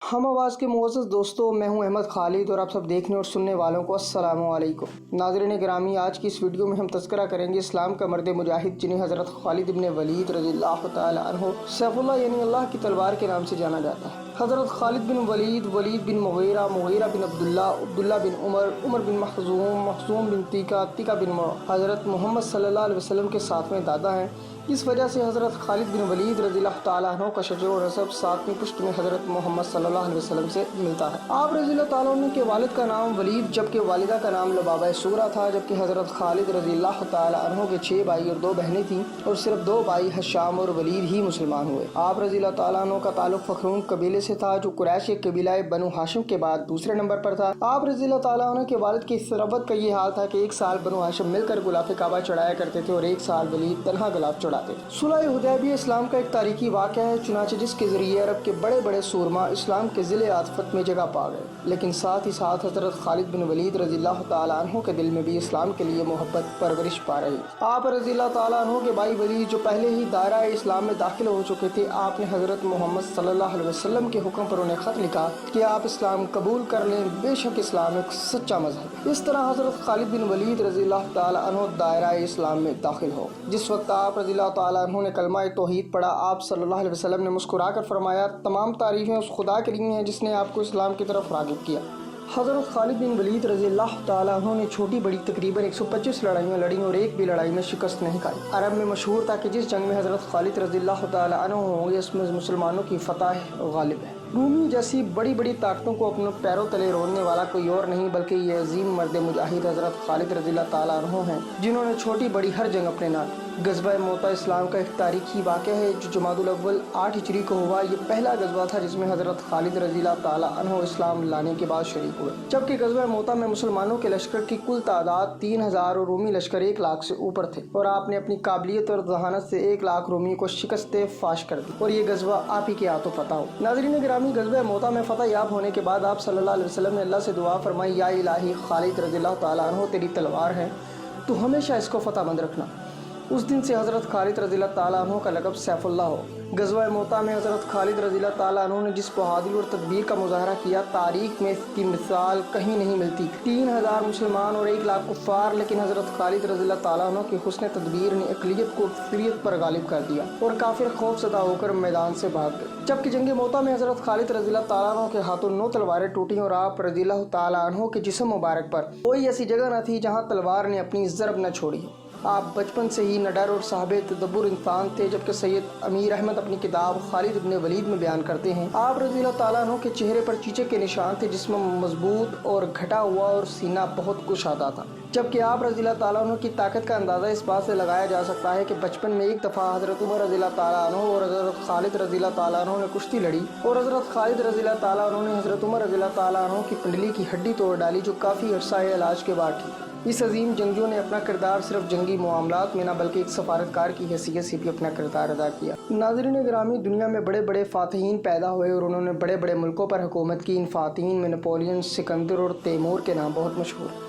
हम आवाज़ के मुअज़्ज़ज़ दोस्तों, मैं हूं अहमद खालिद और आप सब देखने और सुनने वालों को अस्सलामु अलैकुम। नाज़रीन गिरामी, आज की इस वीडियो में हम तज़किरा करेंगे इस्लाम का मर्द मुजाहिद जिन्हें हज़रत खालिद इब्न वलीद रज़ियल्लाहु तआला अन्हु सैफुल्लाह यानी अल्लाह की तलवार के नाम से जाना जाता है। हज़रत खालिद बिन वलीद, वलीद बिन मुगीरा, मुगीरा बिन अब्दुल्ला, अब्दुल्ला बिन उमर, उमर बिन मखज़ूम, मखज़ूम बिन तीका, तीका बिन हज़रत मोहम्मद सल्लल्लाहु अलैहि वसल्लम के सातवें दादा हैं। इस वजह से हज़रत खालिद बिन वलीद रज़ियल्लाहु तआला अन्हु का शजर और नसब सातवीं पुश्त में हज़रत मोहम्मद सल्लल्लाहु अलैहि वसल्लम से मिलता है। आप रज़ियल्लाहु तआला अन्हु के वालिद का नाम वलीद जबकि वालिदा का नाम लुबाबा सूरा था, जबकि हज़रत खालिद रज़ियल्लाहु तआला अन्हु के 6 भाई और 2 बहनें थीं और सिर्फ 2 भाई हशाम और वलीद ही मुसलमान हुए। आप रज़ियल्लाहु तआला अन्हु का ताल्लुक फ़खरून कबीले से था जो कुरैश के कबीला बनु हाशिम के बाद दूसरे नंबर पर था। आप रज़ियल्लाहु तआला अन्हु के वालिद की सरबत का ये हाल था कि एक साल बनु हाशिम मिलकर गुलाफ काबा चढ़ाया करते थे और एक साल वलीद तन्हा गुलाफ चढ़ाते थे। सुलह हुदैबिया इस्लाम का एक तारीखी वाक़या है, चुनाचे जिसके ज़रिए अरब के बड़े बड़े सूरमा इस्लाम के ज़िले आतफत में जगह पा गए, लेकिन साथ ही साथ हज़रत खालिद बिन वलीद रज़ियल्लाहु तआला अन्हु के दिल में भी इस्लाम के लिए मोहब्बत परवरिश पा रही। आप रज़ियल्लाहु तआला अन्हु के भाई वलीद जो पहले ही दायरा इस्लाम में दाखिल हो चुके थे, आपने हज़रत मोहम्मद सल्लल्लाहु अलैहि वसल्लम के हुक्म पर उन्हें ख़त लिखा कि आप इस्लाम कबूल कर लें, बेशक इस्लाम एक सच्चा मज़हब है। इस तरह हज़रत खालिद बिन वलीद रज़ियल्लाहु तआला अन्हु दायरा इस्लाम में दाखिल हो। जिस वक्त आप रज़ियल्लाहु तआला अन्हु ने कलमा तौहीद पढ़ा, आप सल्लल्लाहु अलैहि वसल्लम ने मुस्कुराकर फरमाया, तमाम तारीफ़ें उस खुदा के लिए हैं जिसने आपको इस्लाम की तरफ राग़िब किया। हज़रत खालिद बिन वलीद रज़ियल्लाहु तआला अन्हु ने छोटी बड़ी तकरीबन 125 लड़ाइयाँ लड़ी और एक भी लड़ाई में शिकस्त नहीं खाई। अरब में मशहूर था कि जिस जंग में हज़रत खालिद रज़ियल्लाहु तआला अन्हु होंगे उसमें मुसलमानों की फतह गालिब है। रूमी जैसी बड़ी बड़ी ताकतों को अपने पैरों तले रोलने वाला कोई और नहीं बल्कि ये अजीम मर्द मुजाहिद हज़रत खालिद रज़ियल्लाहु तआला अन्हु हैं, जिन्होंने छोटी बड़ी हर जंग अपने नाम। गज़वा मोता इस्लाम का एक तारीखी वाक़या है जो जमादुल अव्वल 8 हिजरी को हुआ। ये पहला गज़वा था जिसमें हज़रत खालिद रज़ियल्लाहु तआला अन्हु इस्लाम लाने के बाद शरीक हुए, जबकि गज़वा मोता में मुसलमानों के लश्कर की कुल तादाद 3000 और रूमी लश्कर 1 लाख से ऊपर थे और आपने अपनी काबिलियत और जहानत से 1 लाख रूमी को शिकस्त फाश कर दी और ये गज़वा आप ही के हाथों फतह हो। नाज़रीन गिरामी, गज़वा मोता में फतह याब होने के बाद आप सल्लल्लाहु अलैहि वसल्लम ने अल्लाह से दुआ फरमाई, या इलाही खालिद रज़ियल्लाहु तआला अन्हु तेरी तलवार है, तो हमेशा इसको फतहमंद रखना। उस दिन से हज़रत खालिद रज़ियल्लाहु तआला अन्हु का लक़ब सैफुल्लाह हो। गज़वा मोता में हज़रत खालिद रज़ियल्लाहु तआला अन्हु ने जिस बहादुरी और तदबीर का मुज़ाहरा किया, तारीख़ में इसकी मिसाल कहीं नहीं मिलती। 3000 मुसलमान और 1 लाख कुफ़ार, लेकिन हज़रत खालिद रज़ियल्लाहु तआला अन्हु की हुस्न तदबीर ने अक़लियत को अक्सरियत पर गालिब कर दिया और काफिर खौफज़दा होकर मैदान से भाग गए। जबकि जंग मोता में हज़रत खालिद रज़ियल्लाहु तआला अन्हु के हाथों 9 तलवारें टूटी और आप रज़ियल्लाहु तआला अन्हु के जिस्म मुबारक पर कोई ऐसी जगह न थी जहाँ तलवार ने अपनी ज़रब न छोड़ी। आप बचपन से ही निडर और साहिब तदब्बुर इंसान थे, जबकि सैयद अमीर अहमद अपनी किताब खालिद इब्न वलीद में बयान करते हैं, आप रज़ियल्लाहु तआला अन्हु के चेहरे पर चीचे के निशान थे, जिस्म मजबूत और घटा हुआ और सीना बहुत कुशादा था। जबकि आप रज़ियल्लाहु तआला अन्हु की ताकत का अंदाज़ा इस बात से लगाया जा सकता है कि बचपन में एक दफ़ा हज़रत उमर रज़ियल्लाहु तआला अन्हु और हज़रत खालिद रज़ियल्लाहु तआला अन्हु ने कुश्ती लड़ी और हज़रत खालिद रज़ियल्लाहु तआला अन्हु ने हज़रत उमर रज़ियल्लाहु तआला अन्हु की पिंडली की हड्डी तोड़ डाली, जो काफ़ी अरसा इलाज के बाद ठीक। इस अजीम जंगियों ने अपना किरदार सिर्फ जंगी मामलात में न बल्कि एक सफारतकार की हैसियत से भी अपना किरदार अदा किया। नाज़रीन गिरामी, दुनिया में बड़े बड़े फ़ातिहीन पैदा हुए और उन्होंने बड़े बड़े मुल्कों पर हुकूमत की। इन फ़ातिहीन में नेपोलियन, सिकंदर और तैमूर के नाम बहुत मशहूर,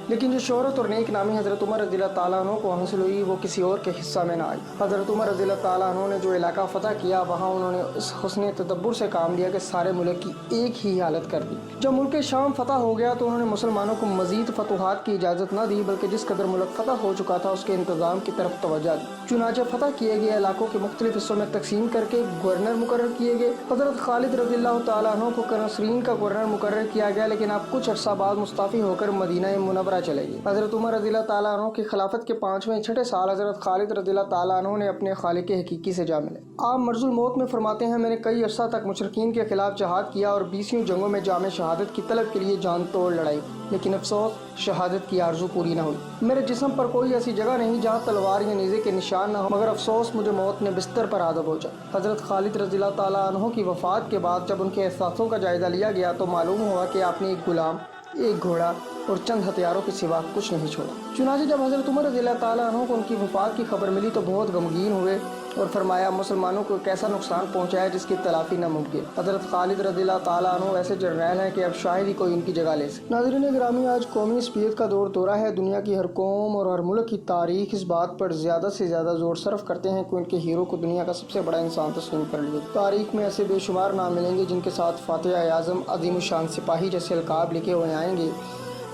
लेकिन जो शोहरत और नेक नामी हज़रत उमर रज़ियल्लाहु तआला अन्हु को हासिल हुई वो किसी और के हिस्सा में न आई। हज़रत उमर रज़ियल्लाहु तआला अन्हु ने जो इलाका फ़तह किया, वहाँ उन्होंने इस हुस्न तदब्बुर से काम लिया कि सारे मुल्क की एक ही हालत कर दी। जब मुल्क शाम फ़तह हो गया तो उन्होंने मुसलमानों को मज़ीद फतूहात की इजाज़त न दी, बल्कि जिस कदर मुल्क फ़तह हो चुका था उसके इंतज़ाम की तरफ तवज्जो दी। चुनांचे फ़तह किए गए इलाकों के मुख्तलिफ हिस्सों में तकसीम करके गवर्नर मुकर्रर किए गए। हज़रत खालिद रज़ियल्लाहु तआला अन्हु को नसरीन का गवर्नर मुकर्रर किया गया, लेकिन आप कुछ अर्सा बाद मुस्तफ़ी होकर मदीना मुनव्वरा चले गए। हज़रत उमर रज़ियल्लाहु तआला अन्हु की खिलाफत के 5वें 6ठे साल हज़रत खालिद रज़ियल्लाहु तआला अन्हु ने अपने खालिक हकीकी से जा मिले। आप मर्जुल मौत में फरमाते हैं, मैंने कई अरसा तक मुशरिकीन के खिलाफ जहाद किया और 20 जंगों में जामे शहादत की तलब के लिए जान तोड़ लड़ाई, लेकिन अफसोस शहादत की आरज़ू पूरी न हुई। मेरे जिस्म पर कोई ऐसी जगह नहीं जहाँ तलवार या नेज़े के निशान न हो, मगर अफसोस मुझे मौत ने बिस्तर पर आदब हो जाए। हज़रत खालिद रज़ियल्लाहु तआला अन्हु की वफ़ात के बाद जब उनके एहसासों का जायज़ा लिया गया तो मालूम हुआ कि आपने एक गुलाम, एक घोड़ा और चंद हथियारों के सिवा कुछ नहीं छोड़ा। चुनांचे जब हज़रत उमर रज़ियल्लाहु तआला अन्हु को उनकी वफ़ात की खबर मिली तो बहुत गमगीन हुए اور فرمایا مسلمانوں کو کیسا نقصان پہنچا ہے جس کی تلافی ناممکن۔ حضرت خالد رضی اللہ تعالیٰ عنہ ایسے جرنیل ہیں کہ اب شاید ہی کوئی ان کی جگہ لے سکے۔ ناظرین گرامی، آج قومی عصبیت کا دور دورہ ہے۔ دنیا کی ہر قوم اور ہر ملک کی تاریخ اس بات پر زیادہ سے زیادہ زور صرف کرتے ہیں کہ ان کے ہیرو کو دنیا کا سب سے بڑا انسان تسلیم کر لیا۔ تاریخ میں ایسے بے شمار نام ملیں گے جن کے ساتھ فاتح اعظم، عظیم الشان سپاہی جیسے القاب لکھے ہوئے آئیں گے،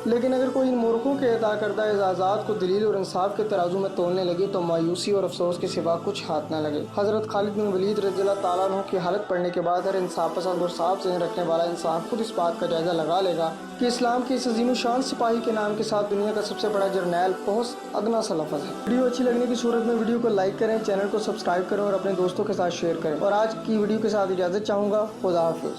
لیکن اگر کوئی ان مورخوں کے عطا کردہ اعزازات کو دلیل اور انصاف کے ترازو میں تولنے لگے تو مایوسی اور افسوس کے سوا کچھ ہاتھ نہ لگے۔ حضرت خالد بن ولید رضی اللہ تعالیٰ عنہ کی حالت پڑھنے کے بعد ہر انصاف پسند اور صاف ذہن رکھنے والا انسان خود اس بات کا جائزہ لگا لے گا کہ اسلام کے اس عظیم الشان سپاہی کے نام کے ساتھ دنیا کا سب سے بڑا جرنیل بہت ادنا سا لفظ ہے۔ ویڈیو اچھی لگنے کی صورت میں ویڈیو کو لائک کریں، چینل کو سبسکرائب کریں اور اپنے دوستوں کے ساتھ شیئر کریں، اور آج کی ویڈیو کے ساتھ اجازت چاہوں گا۔ خدا حافظ۔